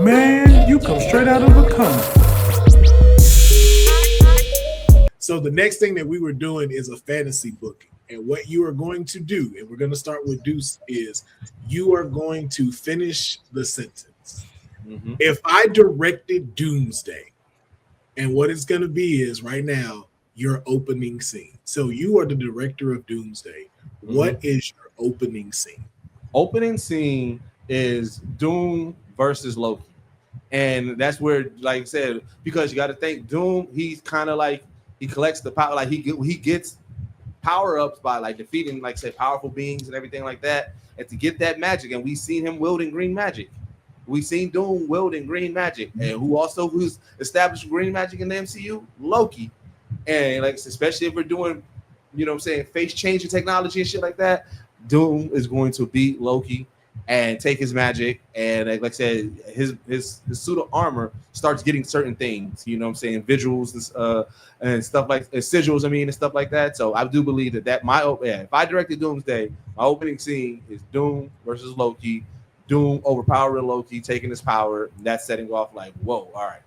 Man, you come straight out of a comic. So the next thing that we were doing is a fantasy booking. And what you are going to do, and we're going to start with Deuce, is you are going to finish the sentence. Mm-hmm. If I directed Doomsday, and what it's going to be is right now, your opening scene. So you are the director of Doomsday. Mm-hmm. What is your opening scene? Opening scene is Doom versus Loki. And that's where, like I said, because you got to think Doom, he's kind of like, he collects the power, like he gets power-ups by like defeating, like say, powerful beings and everything like that. And to get that magic, and we've seen him wielding green magic. We've seen Doom wielding green magic. And who's established green magic in the MCU? Loki. And like, especially if we're doing, you know what I'm saying, face changing technology and shit like that, Doom is going to beat Loki and take his magic, and like I said, his suit of armor starts getting certain things, you know what I'm saying, visuals and stuff like sigils, and stuff like that. So I do believe that if I directed Doomsday, my opening scene is Doom versus Loki, Doom overpowering Loki, taking his power, and that's setting off like, whoa, all right.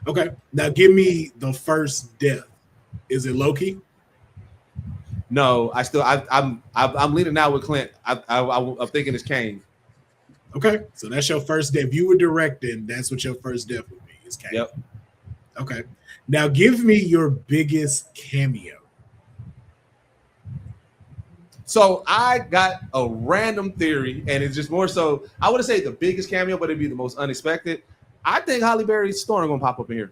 Okay, now give me the first death. Is it Loki? No, I'm leaning now with Clint. I'm thinking it's Kane. Okay, so that's your first death. If you were directing, that's what your first death would be. Is Kane. Yep. Okay, now give me your biggest cameo. So I got a random theory, and it's just more so. I wouldn't say the biggest cameo, but it'd be the most unexpected. I think Halle Berry's Storm gonna pop up in here.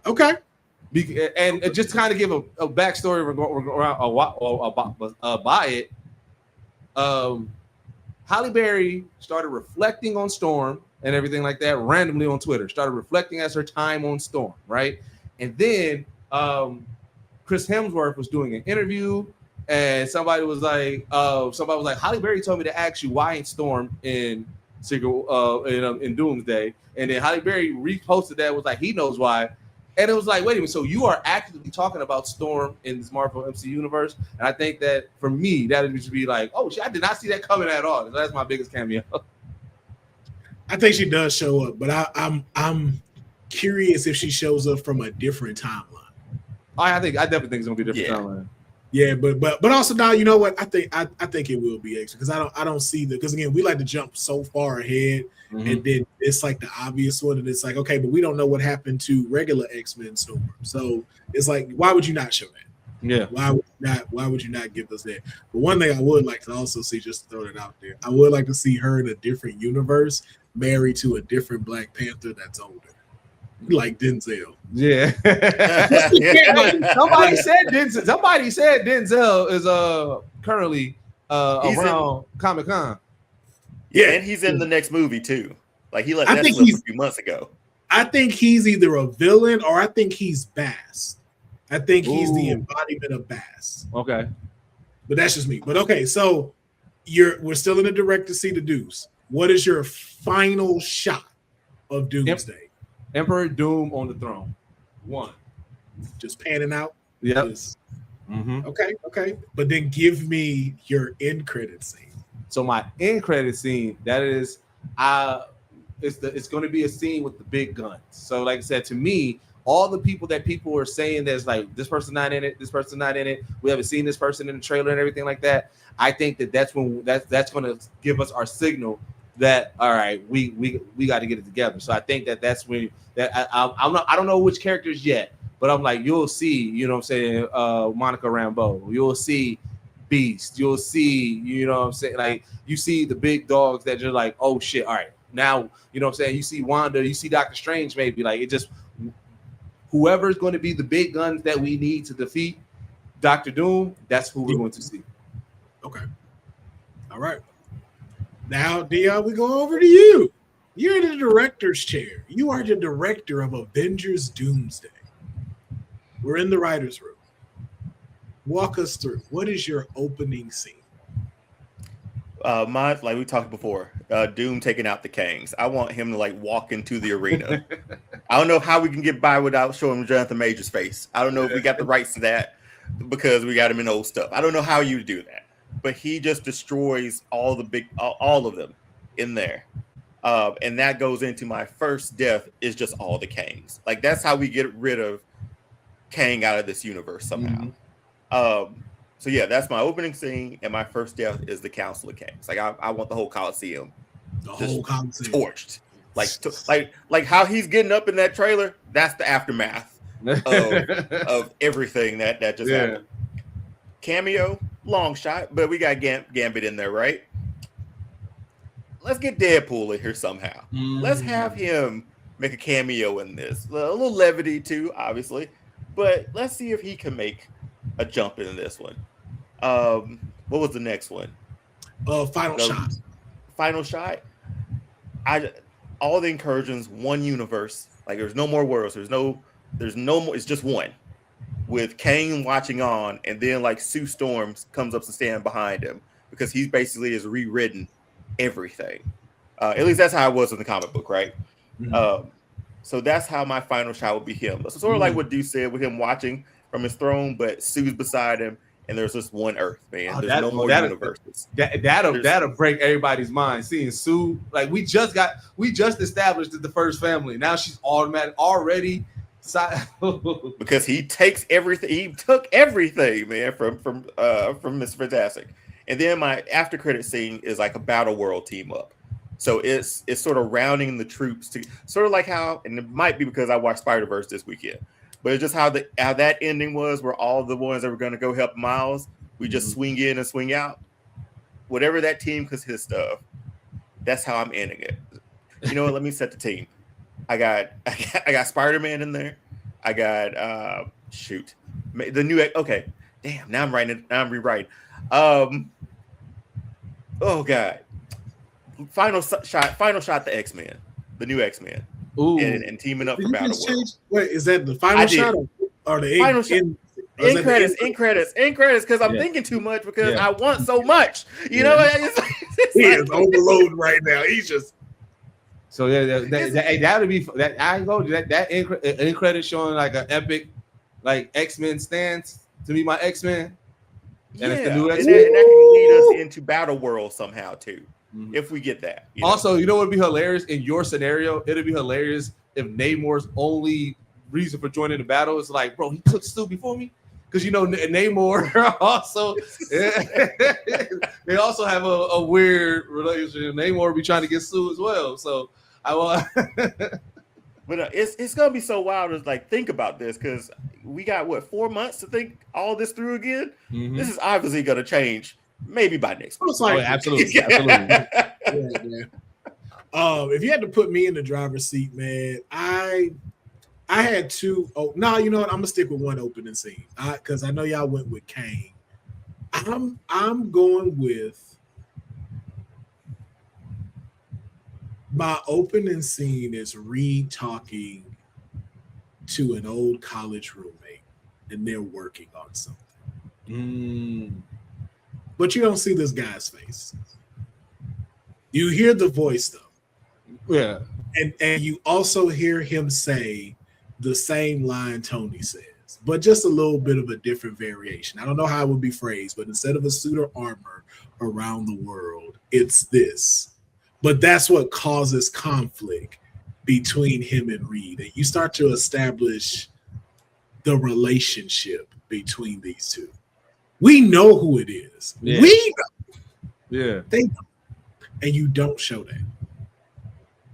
Okay. And just to kind of give a backstory by it, Halle Berry started reflecting on Storm and everything like that randomly on Twitter. Started reflecting as her time on Storm, right? And then Chris Hemsworth was doing an interview, and somebody was like, Halle Berry told me to ask you why ain't Storm in in Doomsday, and then Halle Berry reposted that, was like, he knows why. And it was like, wait a minute, so you are actively talking about Storm in this Marvel MC universe? And I think that for me, that would be like, oh shit, I did not see that coming at all. That's my biggest cameo. I think she does show up, but I'm curious if she shows up from a different timeline. I definitely think it's gonna be a different timeline. Yeah, but also now, you know what? I think it will be extra, because I don't see because again, we like to jump so far ahead. Mm-hmm. And then it's like the obvious one, and it's like, okay, but we don't know what happened to regular X-Men Storm. So it's like, why would you not show that? Yeah. Why would you not give us that? But one thing I would like to also see, just to throw it out there, I would like to see her in a different universe, married to a different Black Panther that's older. Like Denzel. Yeah. Somebody said Denzel is currently around Comic-Con. Yeah, and he's in the next movie too. Like he let that slip a few months ago. I think he's either a villain or I think he's Bass. I think he's the embodiment of Bass. Okay, but that's just me. But okay, so we're still in the direct to see the Deuce. What is your final shot of Doomsday? Emperor Doom on the throne. One, just panning out. Yes. Mm-hmm. Okay. But then give me your end credit scene. So my end credit scene, that is, it's going to be a scene with the big guns. So like I said, to me, all the people are saying there's like, this person not in it, this person not in it. We haven't seen this person in the trailer and everything like that. I think that's when that's going to give us our signal that, all right, we got to get it together. So I think that's when I don't know which characters yet, but I'm like, you'll see, you know what I'm saying, Monica Rambeau, you'll see Beast, you'll see, you know what I'm saying, like you see the big dogs that you're like, oh shit, all right, now, you know what I'm saying, you see Wanda, you see Doctor Strange, maybe, like it just, whoever's going to be the big guns that we need to defeat Doctor Doom, that's who we're going to see. Okay. All right. Now, Dion, we go over to you. You're in the director's chair. You are the director of Avengers Doomsday. We're in the writer's room. Walk us through. What is your opening scene? Like we talked before, Doom taking out the Kangs. I want him to like walk into the arena. I don't know how we can get by without showing Jonathan Major's face. I don't know if we got the rights to that because we got him in old stuff. I don't know how you do that, but he just destroys all of them in there. And that goes into my first death is just all the Kangs. Like that's how we get rid of Kang out of this universe somehow. So yeah, that's my opening scene, and my first death is the Council of Kangs. Like I want the whole Coliseum, torched. Like how he's getting up in that trailer. That's the aftermath of everything that just happened. Cameo, long shot, but we got Gambit in there, right? Let's get Deadpool in here somehow. Let's have him make a cameo in this. A little levity too, obviously, but let's see if he can make a jump into this one. What was the next one? Final shot. Final shot. All the incursions, one universe. Like there's no more worlds. There's no more. It's just one. With Kang watching on, and then like Sue Storms comes up to stand behind him because he basically has rewritten everything. At least that's how it was in the comic book, right? So that's how my final shot would be him. So sort of like what Deuce said with him watching from his throne, but Sue's beside him, and there's just one Earth, man. There's no more universes. That'll break everybody's mind. Seeing Sue, like we just established that the first family. Now she's already. Because he takes everything. He took everything, man, from Mr. Fantastic. And then my after credit scene is like a Battle World team up. So it's sort of rounding the troops to sort of like how, and it might be because I watched Spider-Verse this weekend, but it's just how that ending was, where all the ones that were going to go help Miles, we just swing in and swing out. Whatever that team consists of, that's how I'm ending it. You know what? Let me set the team. I got Spider-Man in there. I got the new. Okay, damn. Now I'm rewriting. Oh god. Final shot. The X-Men, the new X-Men, and teaming up for Battle World. Wait, is that the final shot or the final shot? In credits, because I'm thinking too much because I want so much. You know, he is overloaded right now. He's just. So that would be that. I go that in credit showing like an epic, like X-Men stance to be my X-Men. And it's the new X-Men. And that can lead us into Battle World somehow too. If we get that. Also, you know what would be hilarious in your scenario? It'd be hilarious if Namor's only reason for joining the battle is like, bro, he took Stu before me. Because you know Namor also they also have a weird relationship. Namor be trying to get Stu as well. So I want but it's gonna be so wild to like think about this because we got 4 months to think all this through again. This is obviously gonna change. Maybe by next week. Absolutely. If you had to put me in the driver's seat, man, I had two. Oh no, you know what? I'm gonna stick with one opening scene because I know y'all went with Kang. I'm going with my opening scene is Reed talking to an old college roommate, and they're working on something. But you don't see this guy's face. You hear the voice though. Yeah. And you also hear him say the same line Tony says, but just a little bit of a different variation. I don't know how it would be phrased, but instead of a suit of armor around the world, it's this. But that's what causes conflict between him and Reed. And you start to establish the relationship between these two. We know who it is. Yeah. We know. Yeah. They know. And you don't show that.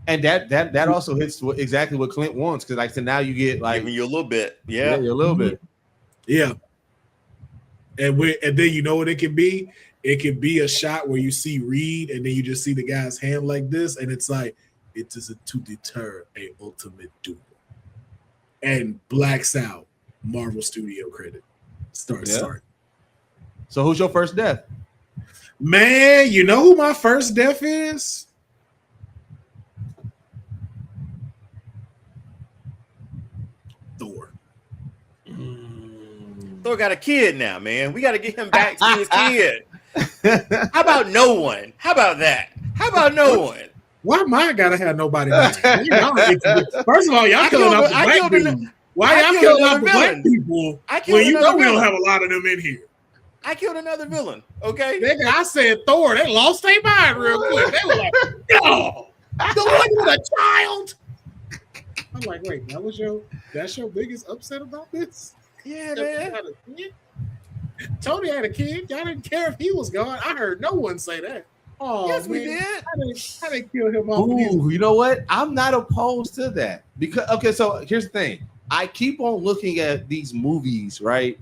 And that also hits exactly what Clint wants, because like so now you get like giving you a little bit. Yeah, a little bit. Yeah. And then you know what it could be? It could be a shot where you see Reed and then you just see the guy's hand like this, and it's like it is to deter a ultimate duel. And blacks out Marvel Studio credit. Start. So who's your first death? Man, you know who my first death is? Thor. Thor got a kid now, man. We got to get him back to his kid. How about no one? How about that? How about no one? Why mine gotta have nobody? First of all, y'all killing off the black people. Why y'all killing off the black people when you know we don't have a lot of them in here? I killed another villain. Okay, I said Thor. They lost their mind real quick. They were like, no. The one with a child. I'm like, wait, that's your biggest upset about this? Yeah, man. Tony had a kid. Y'all didn't care if he was gone. I heard no one say that. Oh, Yes, man. we did. How they kill him off? Ooh, you know what? I'm not opposed to that because okay. So here's the thing: I keep on looking at these movies, right?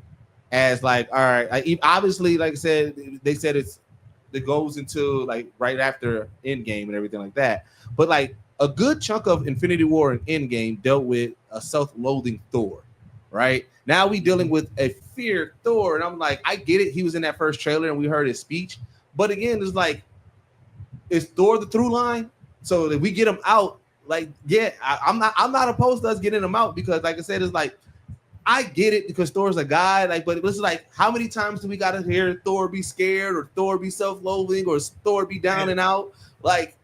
As like, all right, obviously, like I said, they said it goes into like right after Endgame and everything like that. But like a good chunk of Infinity War and Endgame dealt with a self-loathing Thor, right? Now we dealing with a feared Thor, and I'm like, I get it. He was in that first trailer and we heard his speech, but again, it's like, is Thor the through line? So that we get him out, like, yeah, I'm not opposed to us getting him out because, like I said, it's like I get it because Thor's a guy, like, but it's like, how many times do we gotta hear Thor be scared or Thor be self-loathing or Thor be down and out? Like,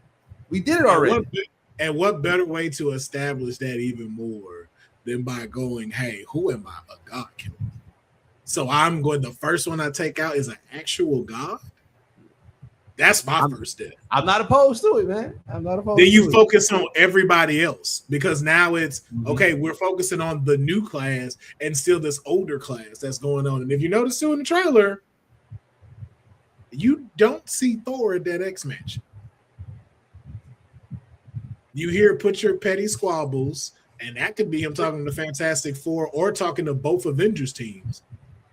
we did it already. And what better way to establish that even more than by going, hey, who am I? A god killer. So I'm going, the first one I take out is an actual god. That's my first step. I'm not opposed to it, man. I'm not opposed. Then you focus on everybody else because now it's okay. We're focusing on the new class and still this older class that's going on. And if you notice too in the trailer, you don't see Thor at that X match. You hear put your petty squabbles, and that could be him talking to Fantastic Four or talking to both Avengers teams.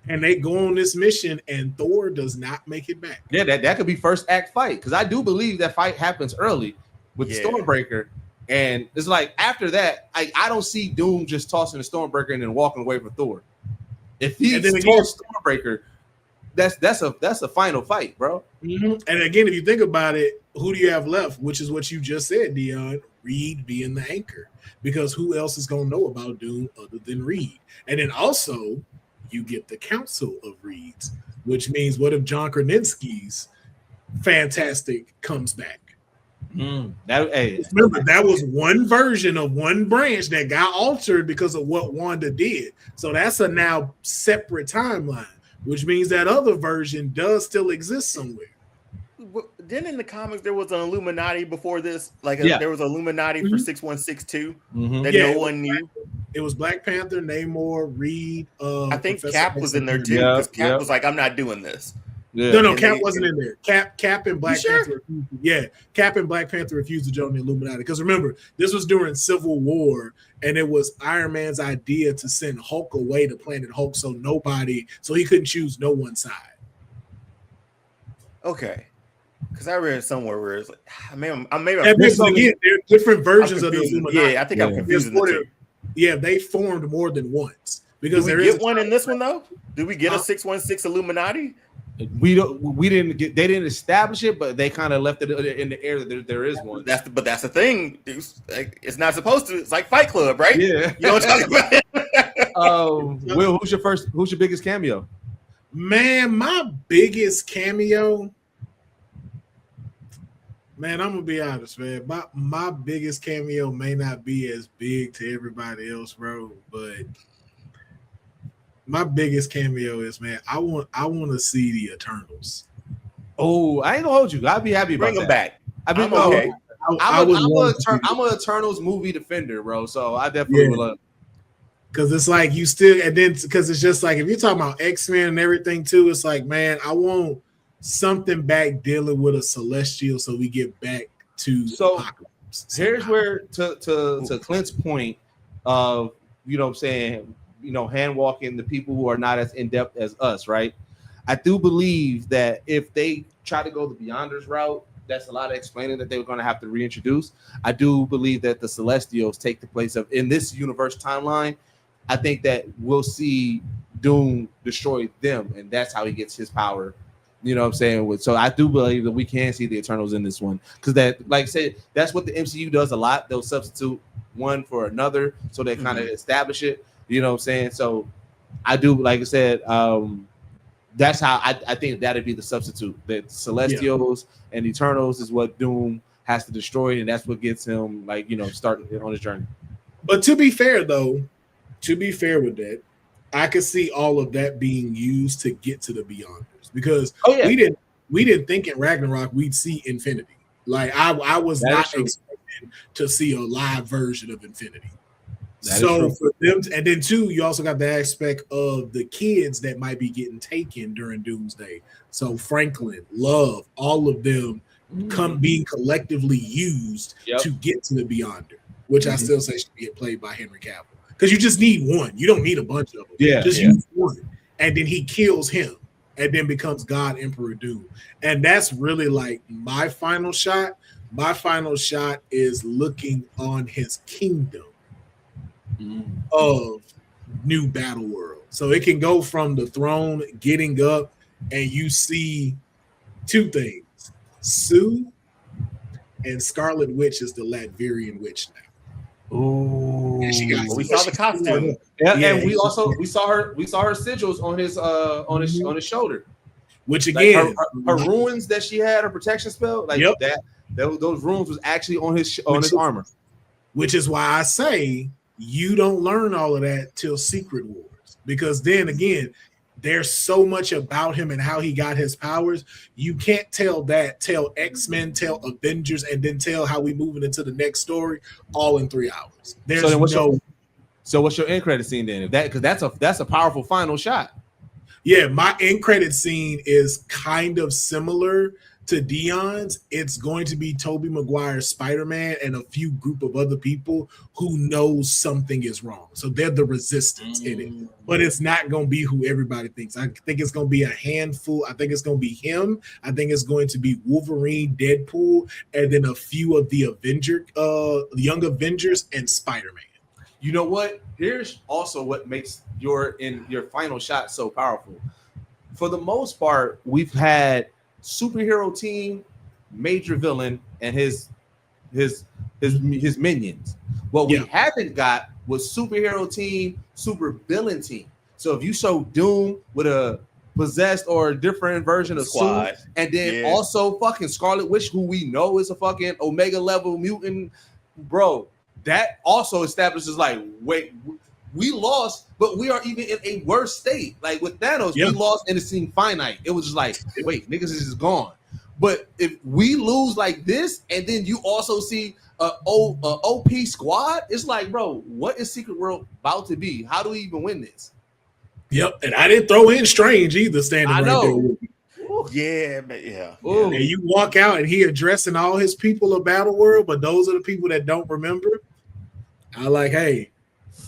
And they go on this mission, and Thor does not make it back. Yeah, that could be first act fight because I do believe that fight happens early with the Stormbreaker, and it's like after that, I don't see Doom just tossing the Stormbreaker and then walking away from Thor. If he tossed Stormbreaker, that's a final fight, bro. Mm-hmm. And again, if you think about it, who do you have left? Which is what you just said, Dion. Reed being the anchor, because who else is going to know about Doom other than Reed? And then also, you get the Council of Reeds, which means what if John Krasinski's Fantastic comes back? Remember, that was one version of one branch that got altered because of what Wanda did. So that's a now separate timeline, which means that other version does still exist somewhere. Then in the comics there was an Illuminati before this, there was an Illuminati for 6162 that no one knew. It was Black Panther, Namor, Reed. I think Professor Cap was in there too because Cap was like, "I'm not doing this." Yeah. No, Cap wasn't in there. Cap and Black Panther. Cap and Black Panther refused to join the Illuminati because remember, this was during Civil War, and it was Iron Man's idea to send Hulk away to Planet Hulk, so he couldn't choose no one side. Okay. Because I read somewhere where it's like, again, there are different versions of the Illuminati. Yeah, I think I'm confusing the two. Yeah, they formed more than once. Because Did we get one in this one though? Did we get a 616 Illuminati? We didn't get. They didn't establish it, but they kind of left it in the air that there is one. That's the thing. It's not supposed to. It's like Fight Club, right? Yeah. You know what I'm talking about? Will, who's your biggest cameo? Man, my biggest cameo. Man, I'm gonna be honest, man. My biggest cameo may not be as big to everybody else, bro. But my biggest cameo is, man, I want to see the Eternals. Oh, I ain't gonna hold you. I'd be happy about Bring them back. I'm an Eternals movie defender, bro. So I definitely would love. Because it's like you still, and then because it's just like if you're talking about X-Men and everything too, it's like, man, I want something back dealing with a celestial so we get back to Apocalypse. Here's where to Clint's point of, you know what I'm saying, hand walking the people who are not as in-depth as us, right? I do believe that if they try to go the Beyonders route, that's a lot of explaining that they were going to have to reintroduce. I do believe that the Celestials take the place of, in this universe timeline, I think that we'll see Doom destroy them, and that's how he gets his power. You know what I'm saying? So I do believe that we can see the Eternals in this one because that, like I said, that's what the MCU does a lot. They'll substitute one for another, so they kind of establish it. You know what I'm saying? So I do, like I said, that's how I think that'd be the substitute. The Celestials and Eternals is what Doom has to destroy, and that's what gets him, started on his journey. But to be fair, though, with that, I could see all of that being used to get to the Beyonders because we didn't think in Ragnarok we'd see Infinity. Like I was That is not true. expecting to see a live version of Infinity. That is So true. for them, and then two, you also got the aspect of the kids that might be getting taken during Doomsday. So Franklin, Love, all of them being collectively used Yep. to get to the Beyonder, which I still say should get played by Henry Cavill. Because you just need one. You don't need a bunch of them. Yeah, Just yeah. use one. And then he kills him and then becomes God Emperor Doom. And that's really like my final shot. My final shot is looking on his kingdom of new battle world. So it can go from the throne getting up, and you see two things. Sue and Scarlet Witch is the Latverian witch now. Ooh. And she got Well, we saw the costume. Yeah, Yeah, and we saw her sigils on his shoulder. which Like again, her runes that she had, her protection spell, like Yep. those runes was actually on his armor. which is why I say you don't learn all of that till Secret Wars, because then again, there's so much about him and how he got his powers. You can't tell X-Men, tell Avengers, and then tell how we moving into the next story all in 3 hours. There's So what's your end credit scene then? Because that's a powerful final shot. Yeah, my end credit scene is kind of similar to Dion's. It's going to be Tobey Maguire's Spider-Man and a few group of other people who knows something is wrong. So they're the resistance in it. But it's not going to be who everybody thinks. I think it's going to be a handful. I think it's going to be him. I think it's going to be Wolverine, Deadpool, and then a few of the young Avengers and Spider-Man. You know what? Here's also what makes your final shot so powerful. For the most part, we've had superhero team, major villain, and his minions. What we haven't got was superhero team, super villain team. So if you show Doom with a possessed or a different version of Squad, Sue, and then also fucking Scarlet Witch, who we know is a fucking Omega level mutant, bro, that also establishes like, wait, we lost, but we are even in a worse state. Like with Thanos, we lost and it seemed finite. It was just like, wait, niggas is just gone. But if we lose like this, and then you also see a OP squad, it's like, bro, what is Secret World about to be? How do we even win this? Yep, and I didn't throw in Strange either standing right there. Yeah, but yeah. And you walk out and he addressing all his people of Battle World, but those are the people that don't remember. I like, hey,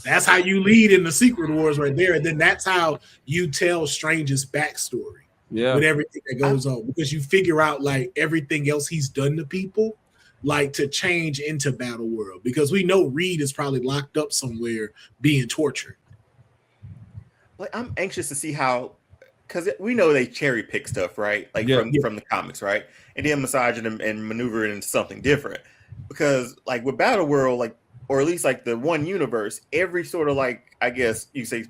that's how you lead in the Secret Wars right there. And then that's how you tell Strange's backstory with everything that goes on, because you figure out like everything else he's done to people, like to change into Battle World, because we know Reed is probably locked up somewhere being tortured. Like, I'm anxious to see how, because we know they cherry pick stuff, right? Like from the comics, right? And then massage it and maneuver it into something different. Because like with Battle World, like, or at least like the one universe, every sort of like, I guess you say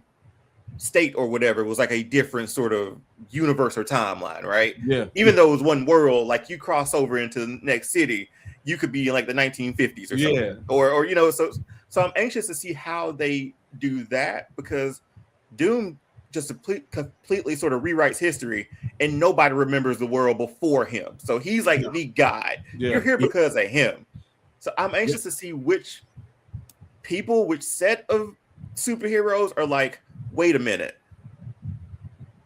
state or whatever was like a different sort of universe or timeline, right? Yeah. Even though it was one world, like you cross over into the next city, you could be in like the 1950s or something. Or you know, so I'm anxious to see how they do that, because Doom just completely sort of rewrites history and nobody remembers the world before him. So he's like the guy. You're here because of him. So I'm anxious to see which people, which set of superheroes are like, wait a minute,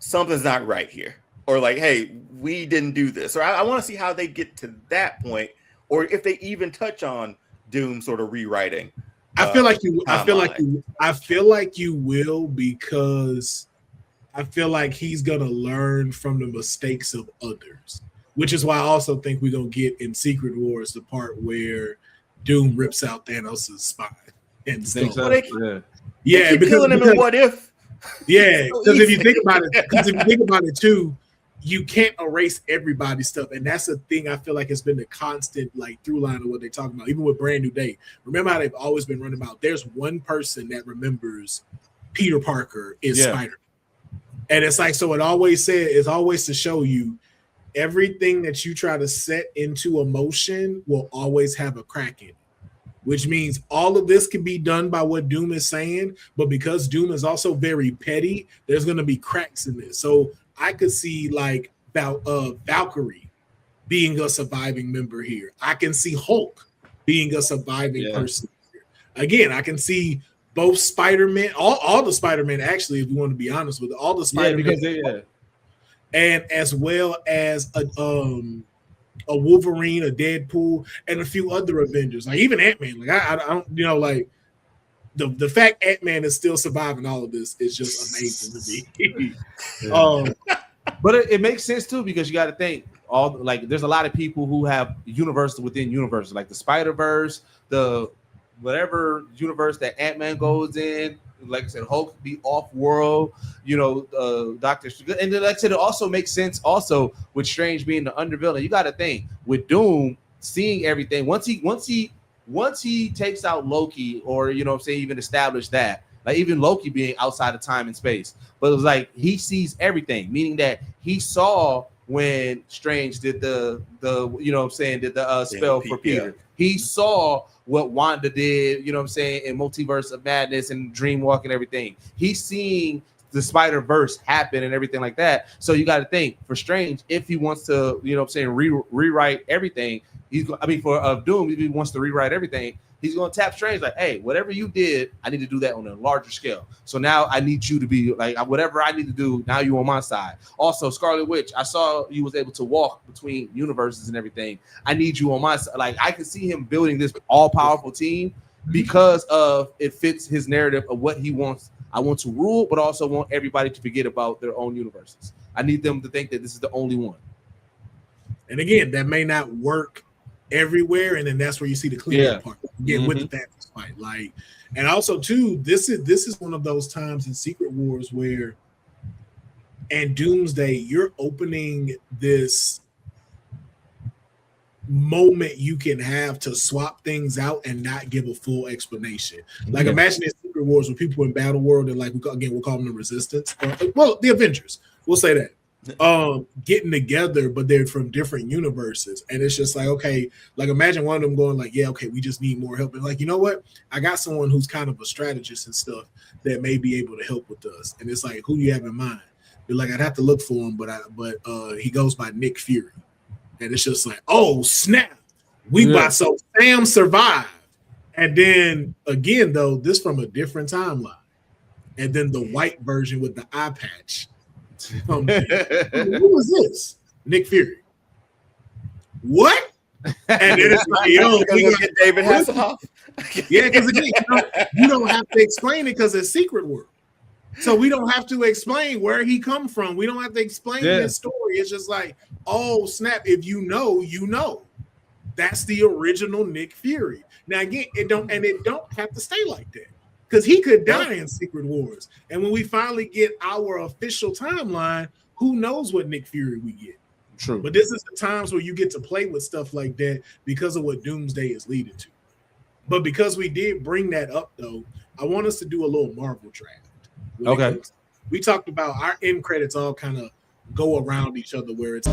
something's not right here. Or like, hey, we didn't do this. Or I want to see how they get to that point, or if they even touch on Doom sort of rewriting. I feel like you will, because I feel like he's gonna learn from the mistakes of others, which is why I also think we're gonna get in Secret Wars the part where Doom rips out Thanos' spine and stuff. They keep because killing him in What If. Yeah, because if you think about it too, you can't erase everybody's stuff, and that's the thing I feel like has been the constant like through line of what they're talking about. Even with Brand New Day, remember how they've always been running about? There's one person that remembers Peter Parker is Spider-Man, and it's like, so it's always to show you everything that you try to set into a motion will always have a crack in it. Which means all of this can be done by what Doom is saying, but because Doom is also very petty, there's going to be cracks in this. So I could see like Valkyrie being a surviving member here. I can see Hulk being a surviving person here. Again, I can see both Spider-Man, all the Spider-Man, actually, if you want to be honest with it, all the Spider-Man, and as well as a Wolverine, a Deadpool, and a few other Avengers, like even Ant-Man. Like I don't, you know, like the fact Ant-Man is still surviving all of this is just amazing to me. But it makes sense too, because you got to think there's a lot of people who have universes within universes, like the Spider-Verse, the whatever universe that Ant-Man goes in. Like I said, Hulk be off-world, you know, Doctor, and then like I said, it also makes sense also with Strange being the undervillain. You got to think with Doom seeing everything once he takes out Loki, or you know what I'm saying, even establish that, like even Loki being outside of time and space, but it was like he sees everything, meaning that he saw when Strange did the you know what I'm saying, did the spell for Peter. He saw what Wanda did, you know what I'm saying, in Multiverse of Madness and Dreamwalk and everything. He's seeing the Spider-Verse happen and everything like that. So you got to think for Strange, if he wants to, you know what I'm saying, rewrite everything, for Doom, if he wants to rewrite everything, he's going to tap Strange like, hey, whatever you did, I need to do that on a larger scale. So now I need you to be like, whatever I need to do, now you on my side. Also, Scarlet Witch, I saw you was able to walk between universes and everything. I need you on my side. Like, I can see him building this all-powerful team because of it fits his narrative of what he wants. I want to rule, but also want everybody to forget about their own universes. I need them to think that this is the only one. And again, that may not work everywhere, and then that's where you see the cleanup part. Get with the Thanos fight, like, and also too, this is one of those times in Secret Wars where, and Doomsday, you're opening this moment you can have to swap things out and not give a full explanation. Like imagine in Secret Wars with people in Battle World and like we'll call them the Resistance, the Avengers. We'll say that. Getting together, but they're from different universes, and it's just like, okay, like imagine one of them going like, yeah, okay, we just need more help, and like, you know what, I got someone who's kind of a strategist and stuff that may be able to help with us, and it's like, who do you have in mind? You're like, I'd have to look for him, but he goes by Nick Fury, and it's just like, oh snap, so Sam survived, and then again though, this from a different timeline, and then the white version with the eye patch. Who was this? Nick Fury. What? And then it's like, yo, we gonna get David Hasselhoff. Yeah, because again, you don't have to explain it because it's Secret World. So we don't have to explain where he come from. We don't have to explain his story. It's just like, oh snap! If you know, you know. That's the original Nick Fury. Now again, it don't have to stay like that. Because he could die in Secret Wars. And when we finally get our official timeline, who knows what Nick Fury we get. True. But this is the times where you get to play with stuff like that because of what Doomsday is leading to. But because we did bring that up, though, I want us to do a little Marvel draft. Okay. We talked about our end credits all kind of go around each other where it's